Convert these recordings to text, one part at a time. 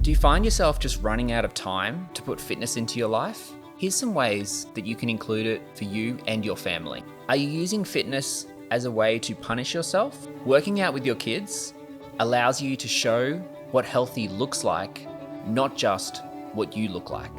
Do you find yourself just running out of time to put fitness into your life? Here's some ways that you can include it for you and your family. Are you using fitness as a way to punish yourself? Working out with your kids allows you to show what healthy looks like, not just what you look like.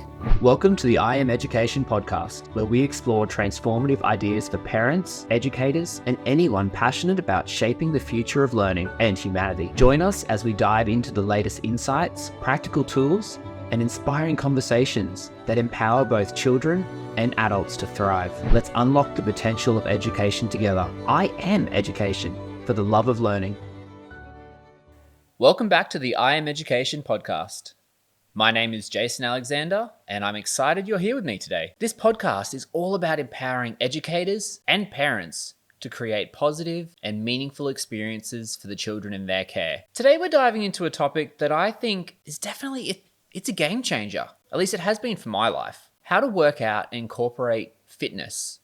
Welcome to the I Am Education podcast, where we explore transformative ideas for parents, educators, and anyone passionate about shaping the future of learning and humanity. Join us as we dive into the latest insights, practical tools, and inspiring conversations that empower both children and adults to thrive. Let's unlock the potential of education together. I am education for the love of learning. Welcome back to the I Am Education podcast. My name is Jason Alexander, and I'm excited you're here with me today. This podcast is all about empowering educators and parents to create positive and meaningful experiences for the children in their care. Today we're diving into a topic that I think is definitely, it's a game changer. At least it has been for my life. How to work out and incorporate fitness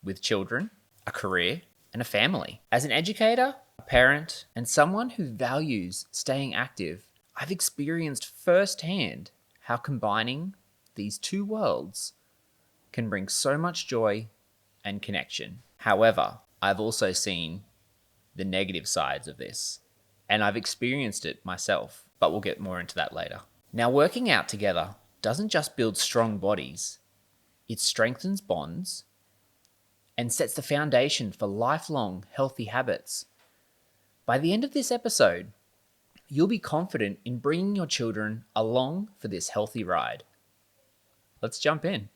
with children, a career, and a family. As an educator, a parent, and someone who values staying active, I've experienced firsthand how combining these two worlds can bring so much joy and connection. However, I've also seen the negative sides of this, and I've experienced it myself, but we'll get more into that later. Now, working out together doesn't just build strong bodies, it strengthens bonds and sets the foundation for lifelong healthy habits. By the end of this episode, you'll be confident in bringing your children along for this healthy ride. Let's jump in.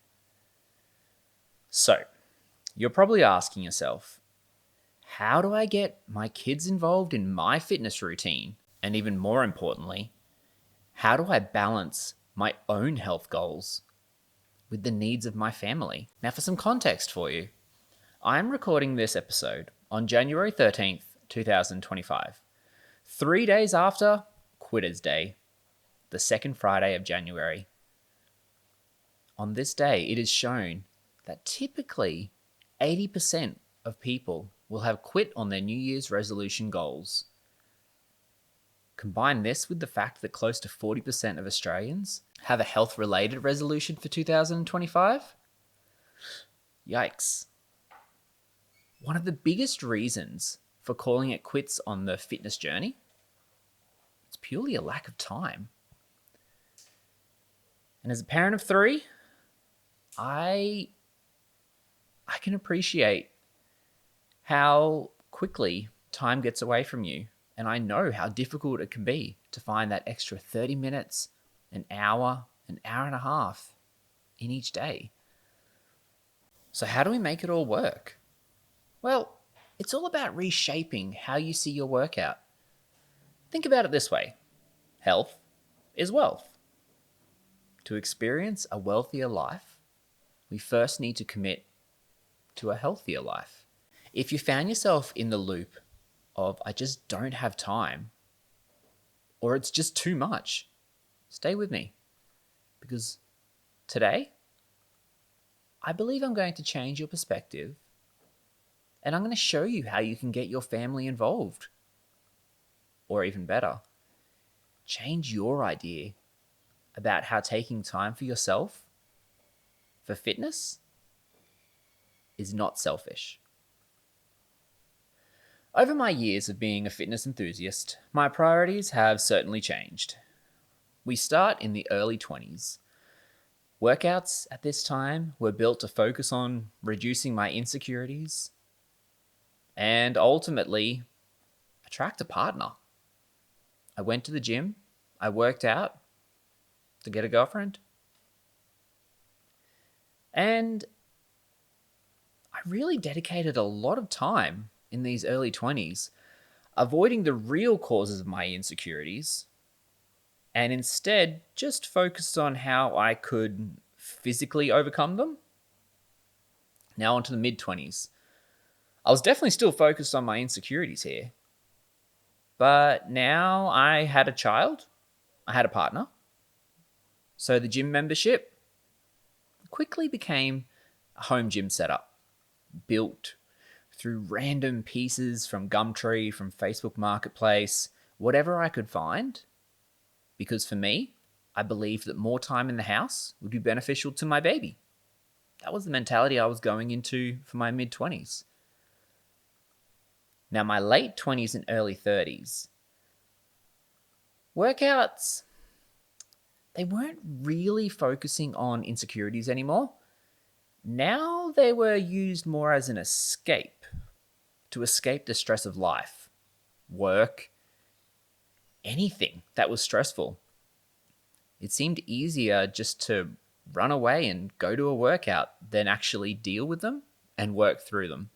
So, you're probably asking yourself, how do I get my kids involved in my fitness routine? And even more importantly, how do I balance my own health goals with the needs of my family? Now, for some context for you, I'm recording this episode on January 13th, 2025. 3 days after Quitter's Day, the second Friday of January. On this day, it is shown that typically 80% of people will have quit on their New Year's resolution goals. Combine this with the fact that close to 40% of Australians have a health-related resolution for 2025. Yikes. One of the biggest reasons for calling it quits on the fitness journey, it's purely a lack of time. And as a parent of three, I can appreciate how quickly time gets away from you. And I know how difficult it can be to find that extra 30 minutes, an hour and a half in each day. So how do we make it all work? Well, it's all about reshaping how you see your workout. Think about it this way. Health is wealth. To experience a wealthier life, we first need to commit to a healthier life. If you found yourself in the loop of, I just don't have time, or it's just too much, stay with me. Because today, I believe I'm going to change your perspective, and I'm going to show you how you can get your family involved. Or even better, change your idea about how taking time for yourself, for fitness, is not selfish. Over my years of being a fitness enthusiast, my priorities have certainly changed. We start in the early 20s. Workouts at this time were built to focus on reducing my insecurities and ultimately attract a partner. I went to the gym, I worked out to get a girlfriend, and I really dedicated a lot of time in these early 20s avoiding the real causes of my insecurities and instead just focused on how I could physically overcome them. Now onto the mid-20s. I was definitely still focused on my insecurities here, but now I had a child, I had a partner, so the gym membership quickly became a home gym setup, built through random pieces from Gumtree, from Facebook Marketplace, whatever I could find. Because for me, I believed that more time in the house would be beneficial to my baby. That was the mentality I was going into for my mid-20s. Now, my late 20s and early 30s, workouts, they weren't really focusing on insecurities anymore. Now they were used more as an escape, to escape the stress of life, work, anything that was stressful. It seemed easier just to run away and go to a workout than actually deal with them and work through them.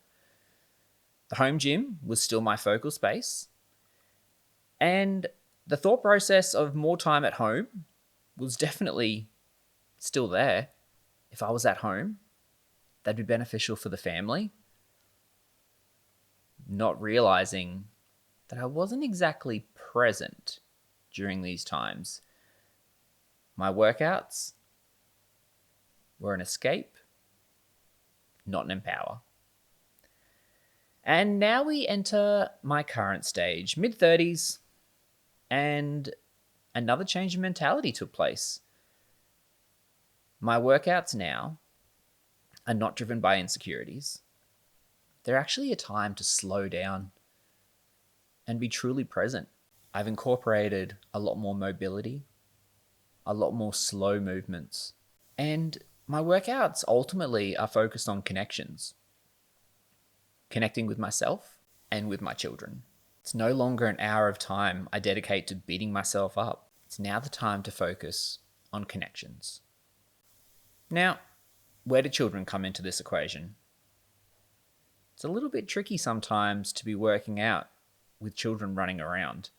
The home gym was still my focal space, and the thought process of more time at home was definitely still there. If I was at home, that'd be beneficial for the family. Not realizing that I wasn't exactly present during these times. My workouts were an escape, not an empower. And now we enter my current stage, mid-30s, and another change in mentality took place. My workouts now are not driven by insecurities. They're actually a time to slow down and be truly present. I've incorporated a lot more mobility, a lot more slow movements, and my workouts ultimately are focused on connections, connecting with myself and with my children. It's no longer an hour of time I dedicate to beating myself up. It's now the time to focus on connections. Now, where do children come into this equation? It's a little bit tricky sometimes to be working out with children running around.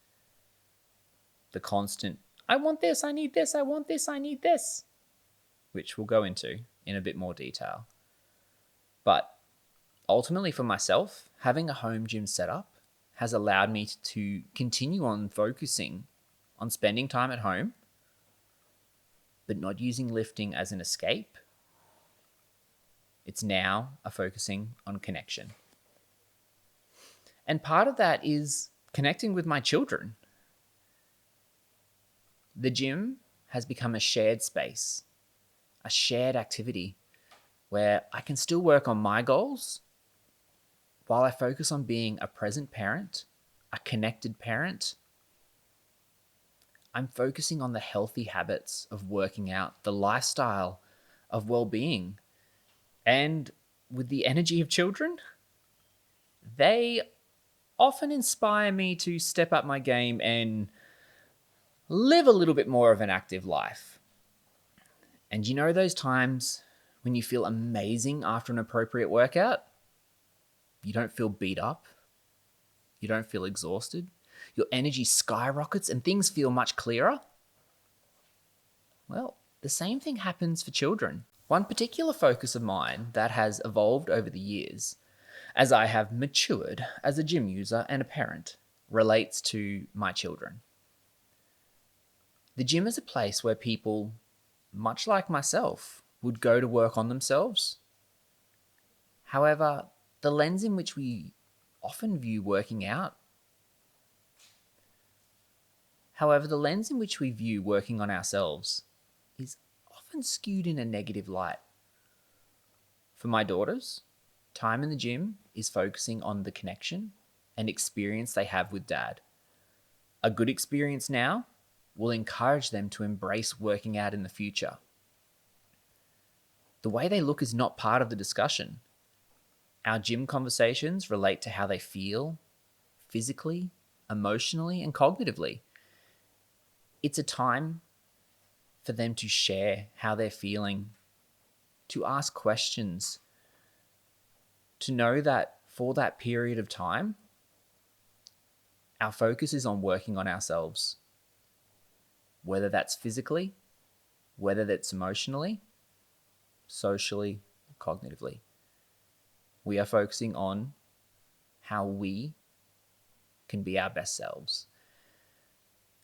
The constant, I want this, I need this, I want this, I need this, which we'll go into in a bit more detail. But ultimately for myself, having a home gym setup has allowed me to continue on focusing on spending time at home, but not using lifting as an escape. It's now a focusing on connection. And part of that is connecting with my children. The gym has become a shared space, a shared activity where I can still work on my goals while I focus on being a present parent, a connected parent. I'm focusing on the healthy habits of working out, the lifestyle of well-being. And with the energy of children, they often inspire me to step up my game and live a little bit more of an active life. And you know those times when you feel amazing after an appropriate workout? You don't feel beat up. You don't feel exhausted. Your energy skyrockets and things feel much clearer. Well, the same thing happens for children. One particular focus of mine that has evolved over the years as I have matured as a gym user and a parent relates to my children. The gym is a place where people, much like myself, would go to work on themselves. However, the lens in which we often view working out, the lens in which we view working on ourselves is often skewed in a negative light. For my daughters, time in the gym is focusing on the connection and experience they have with dad. A good experience now will encourage them to embrace working out in the future. The way they look is not part of the discussion. Our gym conversations relate to how they feel physically, emotionally, and cognitively. It's a time for them to share how they're feeling, to ask questions, to know that for that period of time, our focus is on working on ourselves, whether that's physically, whether that's emotionally, socially, cognitively. We are focusing on how we can be our best selves.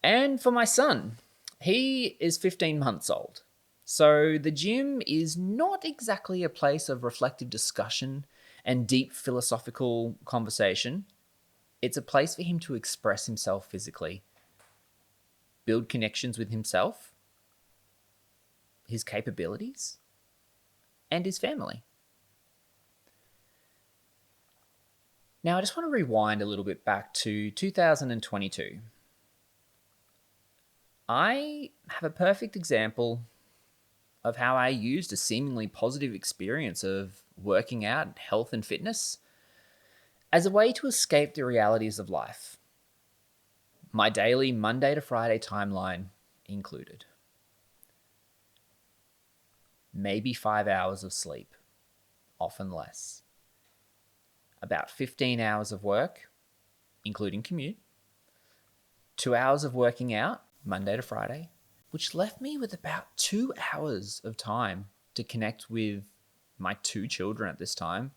And for my son, he is 15 months old. So the gym is not exactly a place of reflective discussion and deep philosophical conversation. It's a place for him to express himself physically. build connections with himself, his capabilities, and his family. Now, I just want to rewind a little bit back to 2022. I have a perfect example of how I used a seemingly positive experience of working out, health, and fitness as a way to escape the realities of life. My daily Monday to Friday timeline included maybe 5 hours of sleep, often less, about 15 hours of work, including commute, 2 hours of working out, Monday to Friday, which left me with about 2 hours of time to connect with my 2 children at this time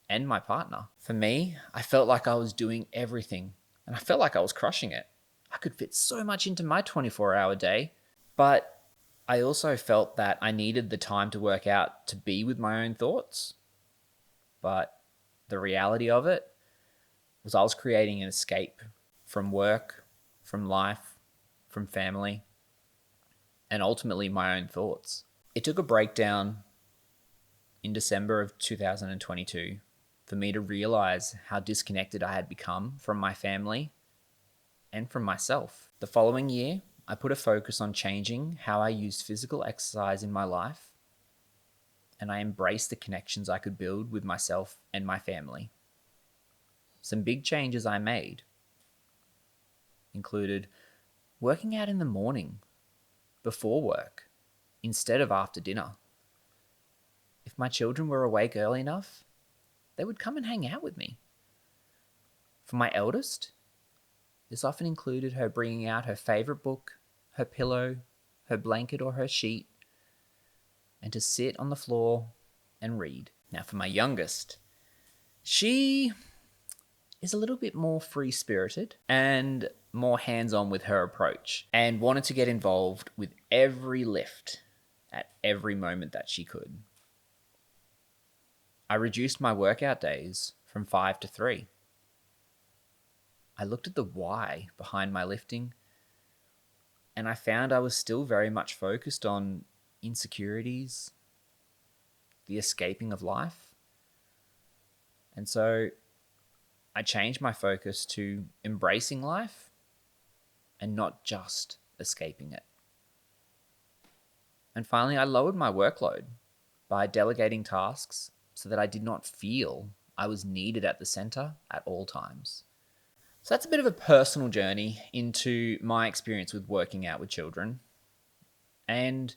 and my partner. For me, I felt like I was doing everything and I felt like I was crushing it. I could fit so much into my 24-hour day, but I also felt that I needed the time to work out to be with my own thoughts. But the reality of it was I was creating an escape from work, from life, from family, and ultimately my own thoughts. It took a breakdown in December of 2022 for me to realize how disconnected I had become from my family and from myself. The following year, I put a focus on changing how I used physical exercise in my life, and I embraced the connections I could build with myself and my family. Some big changes I made included working out in the morning before work instead of after dinner. If my children were awake early enough, they would come and hang out with me. For my eldest, this often included her bringing out her favorite book, her pillow, her blanket or her sheet, and to sit on the floor and read. Now for my youngest, she is a little bit more free-spirited and more hands-on with her approach and wanted to get involved with every lift at every moment that she could. I reduced my workout days from 5 to 3. I looked at the why behind my lifting, and I found I was still very much focused on insecurities, the escaping of life. And so I changed my focus to embracing life and not just escaping it. And finally, I lowered my workload by delegating tasks so that I did not feel I was needed at the center at all times. So that's a bit of a personal journey into my experience with working out with children and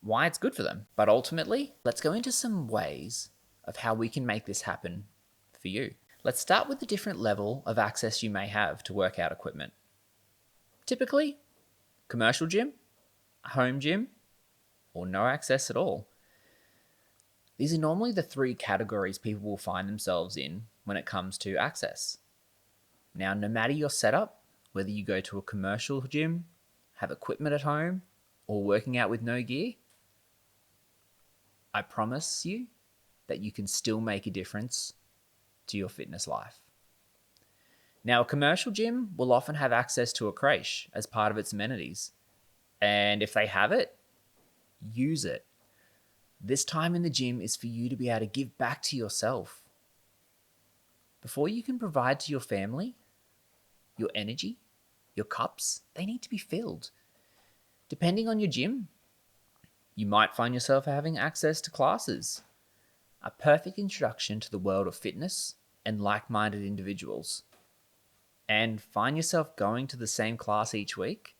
why it's good for them. But ultimately, let's go into some ways of how we can make this happen for you. Let's start with the different level of access you may have to workout equipment. Typically, commercial gym, home gym, or no access at all. These are normally the 3 categories people will find themselves in when it comes to access. Now, no matter your setup, whether you go to a commercial gym, have equipment at home, or working out with no gear, I promise you that you can still make a difference to your fitness life. Now, a commercial gym will often have access to a crèche as part of its amenities. And if they have it, use it. This time in the gym is for you to be able to give back to yourself. Before you can provide to your family, your energy, your cups, they need to be filled. Depending on your gym, you might find yourself having access to classes, a perfect introduction to the world of fitness and like-minded individuals. And find yourself going to the same class each week?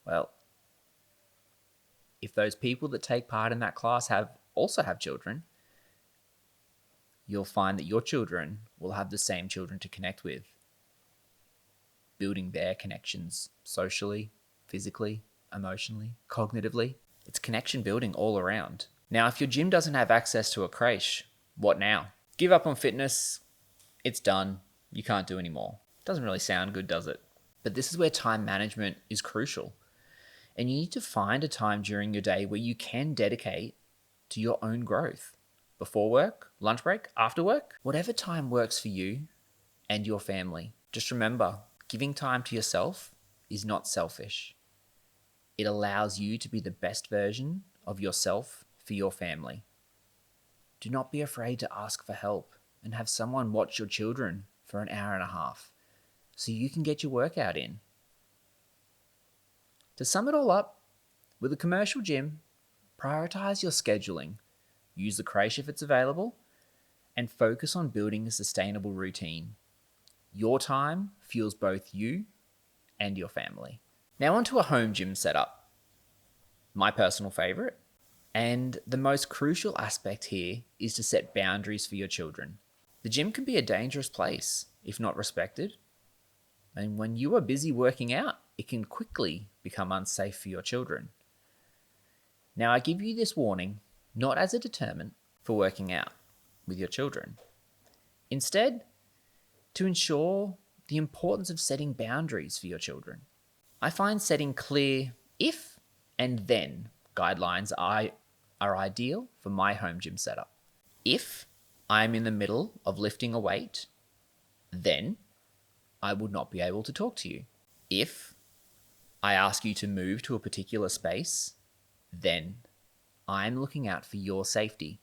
Well, if those people that take part in that class also have children, you'll find that your children will have the same children to connect with, building their connections socially, physically, emotionally, cognitively. It's connection building all around. Now, if your gym doesn't have access to a crèche, what now? Give up on fitness, it's done, you can't do anymore. Doesn't really sound good, does it? But this is where time management is crucial. And you need to find a time during your day where you can dedicate to your own growth. Before work, lunch break, after work, whatever time works for you and your family. Just remember, giving time to yourself is not selfish. It allows you to be the best version of yourself for your family. Do not be afraid to ask for help and have someone watch your children for an hour and a half so you can get your workout in. To sum it all up, with a commercial gym, prioritise your scheduling, use the creche if it's available, and focus on building a sustainable routine. Your time fuels both you and your family. Now onto a home gym setup. My personal favourite. And the most crucial aspect here is to set boundaries for your children. The gym can be a dangerous place if not respected. And when you are busy working out, it can quickly become unsafe for your children. Now, I give you this warning not as a deterrent for working out with your children. Instead, to ensure the importance of setting boundaries for your children. I find setting clear if and then guidelines are ideal for my home gym setup. If I'm in the middle of lifting a weight, then I would not be able to talk to you. If I ask you to move to a particular space, then I'm looking out for your safety.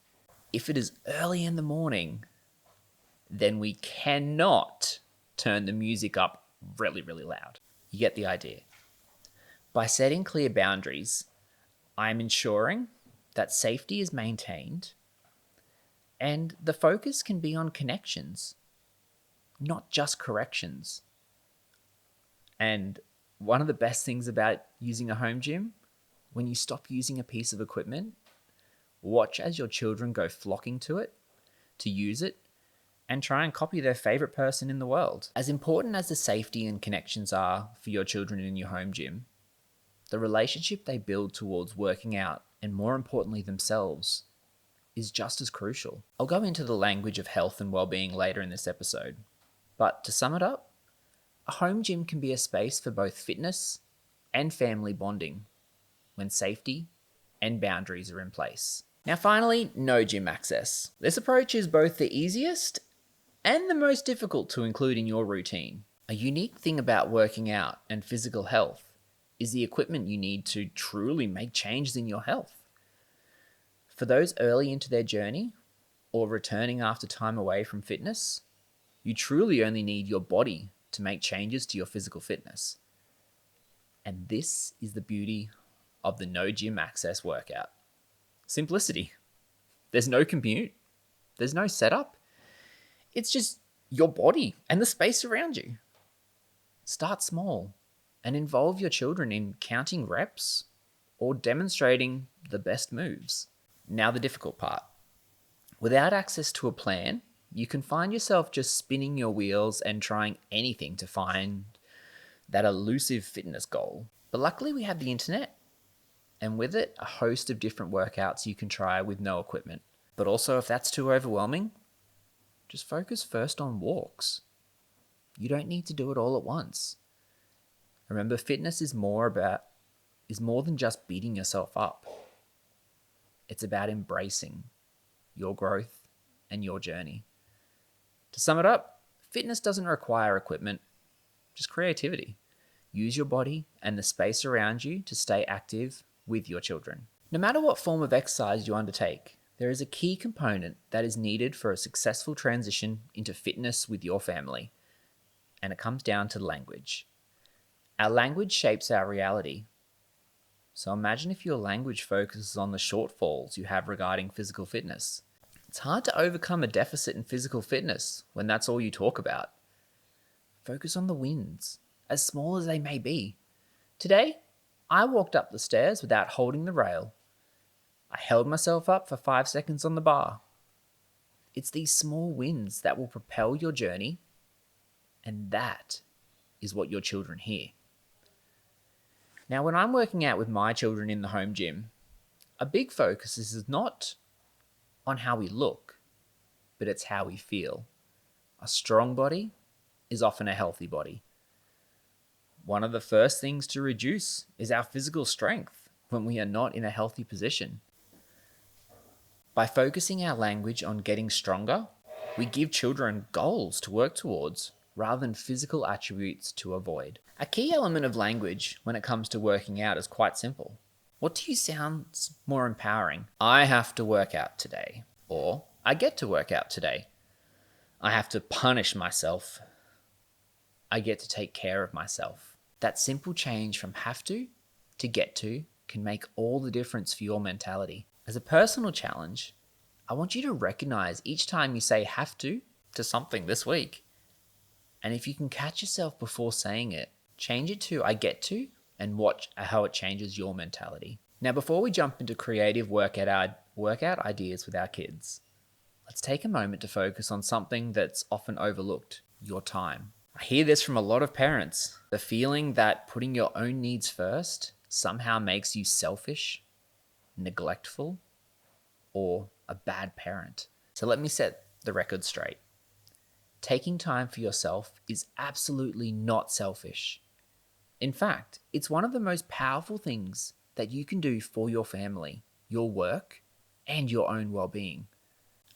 If it is early in the morning, then we cannot turn the music up really, really loud. You get the idea. By setting clear boundaries, I'm ensuring that safety is maintained and the focus can be on connections, not just corrections. And one of the best things about using a home gym, when you stop using a piece of equipment, watch as your children go flocking to it, to use it, and try and copy their favorite person in the world. As important as the safety and connections are for your children in your home gym, the relationship they build towards working out, and more importantly themselves, is just as crucial. I'll go into the language of health and well-being later in this episode, but to sum it up, a home gym can be a space for both fitness and family bonding when safety and boundaries are in place. Now finally, no gym access. This approach is both the easiest and the most difficult to include in your routine. A unique thing about working out and physical health is the equipment you need to truly make changes in your health. For those early into their journey or returning after time away from fitness, you truly only need your body to make changes to your physical fitness. And this is the beauty of the no gym access workout. Simplicity. There's no commute. There's no setup. It's just your body and the space around you. Start small and involve your children in counting reps or demonstrating the best moves. Now the difficult part. Without access to a plan, you can find yourself just spinning your wheels and trying anything to find that elusive fitness goal. But luckily we have the internet, and with it, a host of different workouts you can try with no equipment. But also, if that's too overwhelming, just focus first on walks. You don't need to do it all at once. Remember, fitness is more than just beating yourself up. It's about embracing your growth and your journey. To sum it up, fitness doesn't require equipment, just creativity. Use your body and the space around you to stay active with your children. No matter what form of exercise you undertake, there is a key component that is needed for a successful transition into fitness with your family, and it comes down to language. Our language shapes our reality. So imagine if your language focuses on the shortfalls you have regarding physical fitness. It's hard to overcome a deficit in physical fitness when that's all you talk about. Focus on the wins, as small as they may be. Today, I walked up the stairs without holding the rail. I held myself up for 5 seconds on the bar. It's these small wins that will propel your journey, and that is what your children hear. Now, when I'm working out with my children in the home gym, a big focus is not on how we look, but it's how we feel. A strong body is often a healthy body. One of the first things to reduce is our physical strength when we are not in a healthy position. By focusing our language on getting stronger, we give children goals to work towards rather than physical attributes to avoid. A key element of language when it comes to working out is quite simple. What to you sounds more empowering? I have to work out today. Or I get to work out today. I have to punish myself. I get to take care of myself. That simple change from have to get to can make all the difference for your mentality. As a personal challenge, I want you to recognize each time you say have to something this week. And if you can catch yourself before saying it, change it to I get to and watch how it changes your mentality. Now, before we jump into creative workout ideas with our kids, let's take a moment to focus on something that's often overlooked, your time. I hear this from a lot of parents, the feeling that putting your own needs first somehow makes you selfish, neglectful, or a bad parent. So let me set the record straight. Taking time for yourself is absolutely not selfish. In fact, it's one of the most powerful things that you can do for your family, your work, and your own well-being.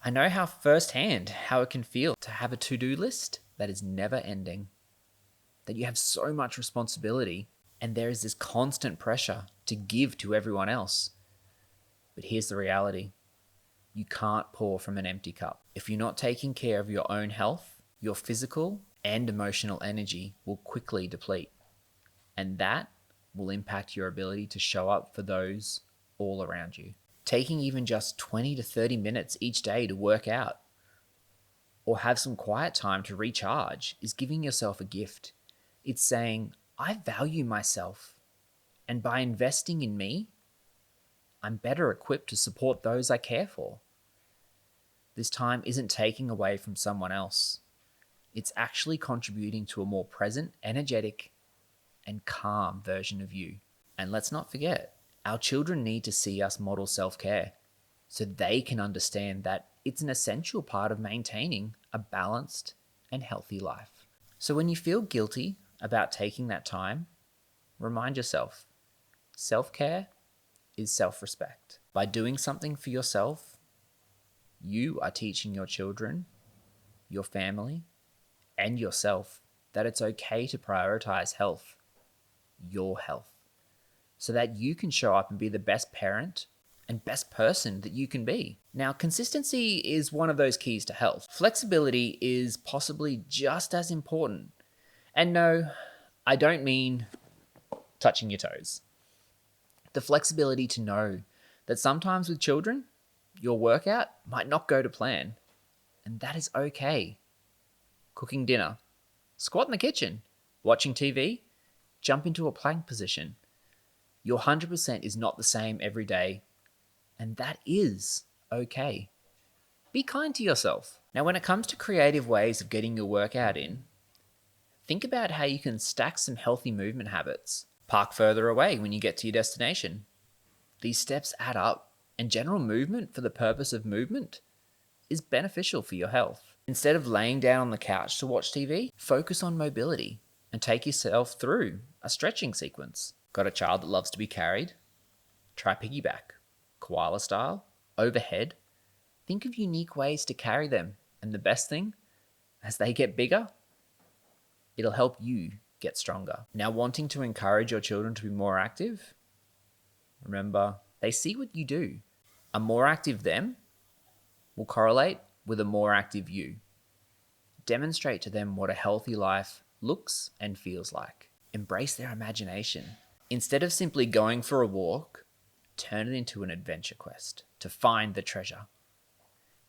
I know firsthand how it can feel to have a to-do list that is never ending, that you have so much responsibility and there is this constant pressure to give to everyone else. But here's the reality. You can't pour from an empty cup. If you're not taking care of your own health, your physical and emotional energy will quickly deplete. And that will impact your ability to show up for those all around you. Taking even just 20 to 30 minutes each day to work out or have some quiet time to recharge is giving yourself a gift. It's saying, I value myself, and by investing in me, I'm better equipped to support those I care for. This time isn't taking away from someone else. It's actually contributing to a more present, energetic, and calm version of you. And let's not forget, our children need to see us model self-care so they can understand that it's an essential part of maintaining a balanced and healthy life. So when you feel guilty about taking that time, remind yourself, self-care is self-respect. By doing something for yourself, you are teaching your children, your family, and yourself that it's okay to prioritize health, your health, so that you can show up and be the best parent and best person that you can be. Now, consistency is one of those keys to health. Flexibility is possibly just as important. And no, I don't mean touching your toes. The flexibility to know that sometimes with children, your workout might not go to plan, and that is okay. Cooking dinner, squat in the kitchen, watching TV, jump into a plank position. Your 100% is not the same every day, and that is okay. Be kind to yourself. Now, when it comes to creative ways of getting your workout in, think about how you can stack some healthy movement habits. Park further away when you get to your destination. These steps add up, and general movement for the purpose of movement is beneficial for your health. Instead of laying down on the couch to watch TV, focus on mobility and take yourself through a stretching sequence. Got a child that loves to be carried? Try piggyback, koala style, overhead. Think of unique ways to carry them. And the best thing, as they get bigger, it'll help you get stronger. Now, wanting to encourage your children to be more active? Remember, they see what you do. A more active them will correlate with a more active you. Demonstrate to them what a healthy life looks and feels like. Embrace their imagination. Instead of simply going for a walk, turn it into an adventure quest to find the treasure.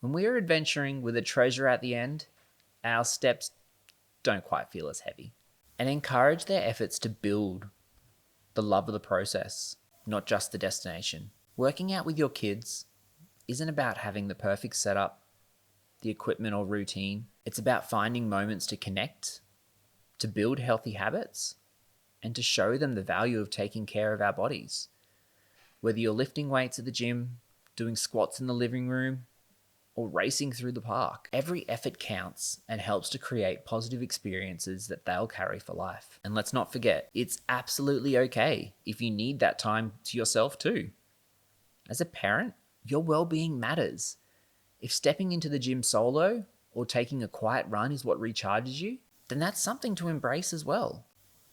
When we are adventuring with a treasure at the end, our steps don't quite feel as heavy. And encourage their efforts to build the love of the process, not just the destination. Working out with your kids isn't about having the perfect setup, the equipment or routine. It's about finding moments to connect, to build healthy habits, and to show them the value of taking care of our bodies. Whether you're lifting weights at the gym, doing squats in the living room, or racing through the park, every effort counts and helps to create positive experiences that they'll carry for life. And let's not forget, it's absolutely okay if you need that time to yourself too. As a parent, your well-being matters. If stepping into the gym solo or taking a quiet run is what recharges you, then that's something to embrace as well.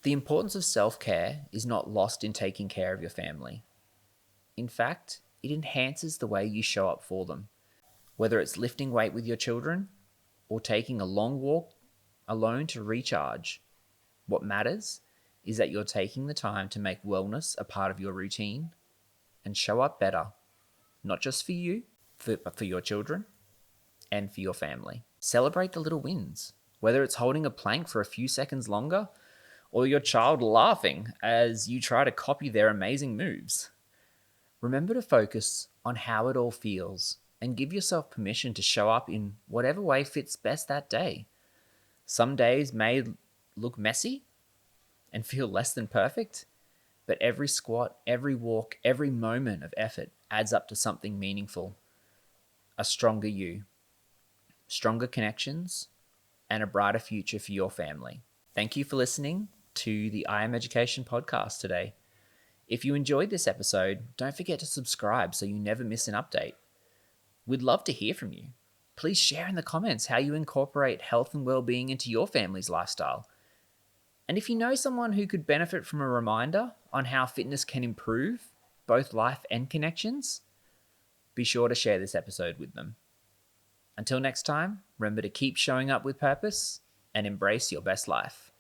The importance of self-care is not lost in taking care of your family. In fact, it enhances the way you show up for them. Whether it's lifting weight with your children or taking a long walk alone to recharge, what matters is that you're taking the time to make wellness a part of your routine and show up better, not just for you, but for your children and for your family. Celebrate the little wins, whether it's holding a plank for a few seconds longer or your child laughing as you try to copy their amazing moves. Remember to focus on how it all feels and give yourself permission to show up in whatever way fits best that day. Some days may look messy and feel less than perfect, but every squat, every walk, every moment of effort adds up to something meaningful. A stronger you, stronger connections, and a brighter future for your family. Thank you for listening to the I Am Education podcast today. If you enjoyed this episode, don't forget to subscribe so you never miss an update. We'd love to hear from you. Please share in the comments how you incorporate health and well-being into your family's lifestyle. And if you know someone who could benefit from a reminder on how fitness can improve both life and connections, be sure to share this episode with them. Until next time, remember to keep showing up with purpose and embrace your best life.